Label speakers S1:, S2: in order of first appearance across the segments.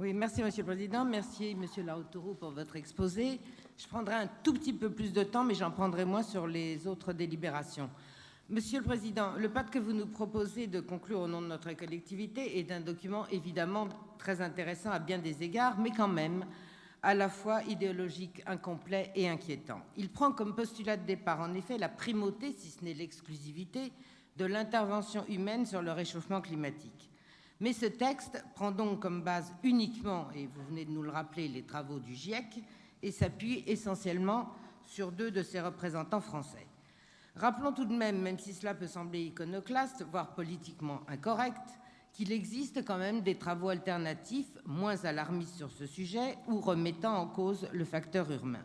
S1: Oui, merci Monsieur le Président. Merci Monsieur Laroutourou pour votre exposé. Je prendrai un tout petit peu plus de temps, mais j'en prendrai moins sur les autres délibérations. Monsieur le Président, le pacte que vous nous proposez de conclure au nom de notre collectivité est un document évidemment très intéressant à bien des égards, mais quand même à la fois idéologique, incomplet et inquiétant. Il prend comme postulat de départ, en effet, la primauté, si ce n'est l'exclusivité, de l'intervention humaine sur le réchauffement climatique. Mais ce texte prend donc comme base uniquement, et vous venez de nous le rappeler, les travaux du GIEC, et s'appuie essentiellement sur 2 de ses représentants français. Rappelons tout de même si cela peut sembler iconoclaste, voire politiquement incorrect, qu'il existe quand même des travaux alternatifs moins alarmistes sur ce sujet ou remettant en cause le facteur urbain.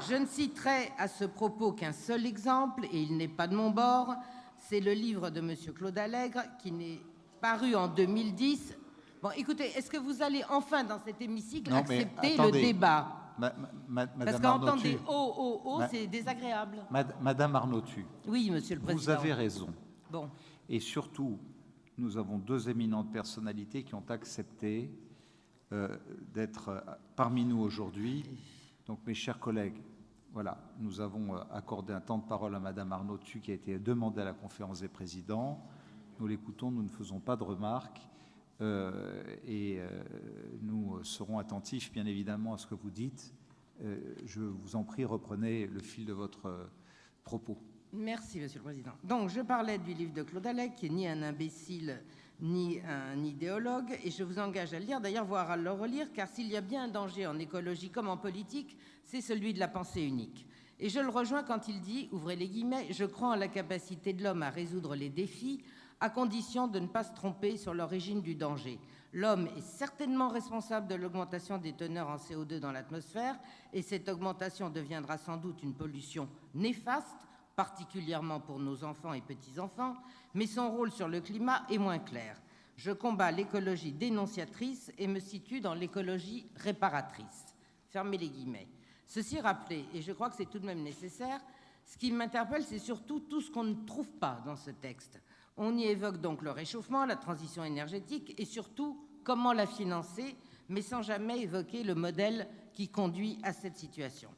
S1: Je ne citerai à ce propos qu'un seul exemple, et il n'est pas de mon bord, c'est le livre de M. Claude Allègre, qui n'est paru en 2010. Bon, écoutez, est-ce que vous allez enfin, dans cet hémicycle, accepter le débat ? Parce qu'entendre des « oh », c'est désagréable.
S2: Madame Arnautu.
S1: Oui, Monsieur le Président.
S2: Vous avez raison.
S1: Bon.
S2: Et surtout, nous avons 2 éminentes personnalités qui ont accepté d'être parmi nous aujourd'hui. Donc, mes chers collègues, voilà, nous avons accordé un temps de parole à Madame Arnautu qui a été demandé à la conférence des présidents. Nous l'écoutons, nous ne faisons pas de remarques et nous serons attentifs, bien évidemment, à ce que vous dites. Je vous en prie, reprenez le fil de votre propos.
S1: Merci, Monsieur le Président. Donc, je parlais du livre de Claude Allègre, qui n'est ni un imbécile ni un idéologue, et je vous engage à le lire, d'ailleurs, voire à le relire, car s'il y a bien un danger en écologie comme en politique, c'est celui de la pensée unique. Et je le rejoins quand il dit, ouvrez les guillemets, « Je crois en la capacité de l'homme à résoudre les défis, à condition de ne pas se tromper sur l'origine du danger. L'homme est certainement responsable de l'augmentation des teneurs en CO2 dans l'atmosphère, et cette augmentation deviendra sans doute une pollution néfaste, particulièrement pour nos enfants et petits-enfants, mais son rôle sur le climat est moins clair. Je combats l'écologie dénonciatrice et me situe dans l'écologie réparatrice. » Fermez les guillemets. Ceci rappelé, et je crois que c'est tout de même nécessaire, ce qui m'interpelle, c'est surtout tout ce qu'on ne trouve pas dans ce texte. On y évoque donc le réchauffement, la transition énergétique et surtout comment la financer, mais sans jamais évoquer le modèle qui conduit à cette situation.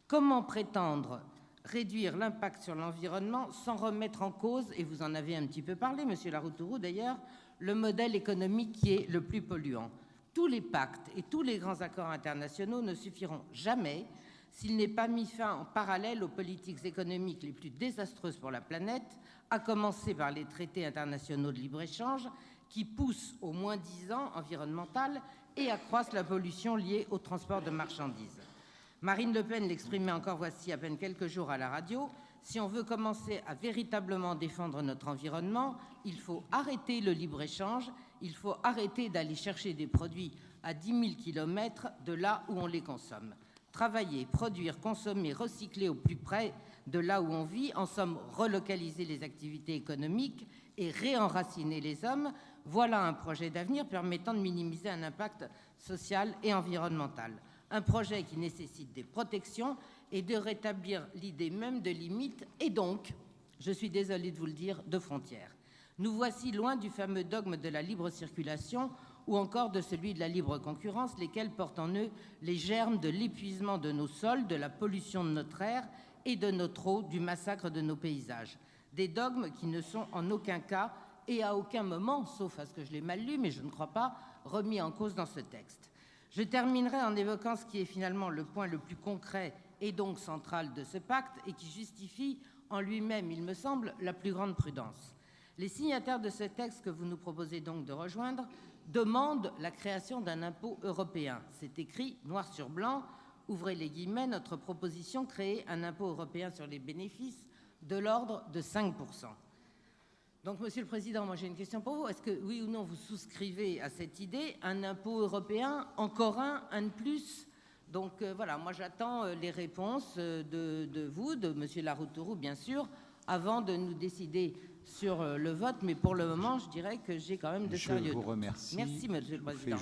S1: Comment prétendre réduire l'impact sur l'environnement sans remettre en cause, et vous en avez un petit peu parlé, Monsieur Laroutourou d'ailleurs, le modèle économique qui est le plus polluant. Tous les pactes et tous les grands accords internationaux ne suffiront jamais s'il n'est pas mis fin en parallèle aux politiques économiques les plus désastreuses pour la planète, à commencer par les traités internationaux de libre-échange qui poussent au moins-disant environnemental et accroissent la pollution liée au transport de marchandises. Marine Le Pen l'exprimait encore voici à peine quelques jours à la radio, si on veut commencer à véritablement défendre notre environnement, il faut arrêter le libre-échange, il faut arrêter d'aller chercher des produits à 10 000 kilomètres de là où on les consomme. Travailler, produire, consommer, recycler au plus près de là où on vit, en somme relocaliser les activités économiques et réenraciner les hommes, voilà un projet d'avenir permettant de minimiser un impact social et environnemental. Un projet qui nécessite des protections et de rétablir l'idée même de limites et donc, je suis désolée de vous le dire, de frontières. Nous voici loin du fameux dogme de la libre circulation ou encore de celui de la libre concurrence, lesquels portent en eux les germes de l'épuisement de nos sols, de la pollution de notre air et de notre eau, du massacre de nos paysages. Des dogmes qui ne sont en aucun cas et à aucun moment, sauf à ce que je l'ai mal lu, mais je ne crois pas, remis en cause dans ce texte. Je terminerai en évoquant ce qui est finalement le point le plus concret et donc central de ce pacte et qui justifie en lui-même, il me semble, la plus grande prudence. Les signataires de ce texte que vous nous proposez donc de rejoindre demandent la création d'un impôt européen. C'est écrit noir sur blanc, ouvrez les guillemets, notre proposition crée un impôt européen sur les bénéfices de l'ordre de 5%. Donc, Monsieur le Président, moi j'ai une question pour vous. Est-ce que, oui ou non, vous souscrivez à cette idée, un impôt européen, encore un de plus? Donc voilà, moi j'attends les réponses de vous, de Monsieur Laroutourou, bien sûr, avant de nous décider sur le vote. Mais pour le moment, je dirais que j'ai quand même de sérieux doutes.
S2: Je vous remercie.
S1: Merci, Monsieur le Président.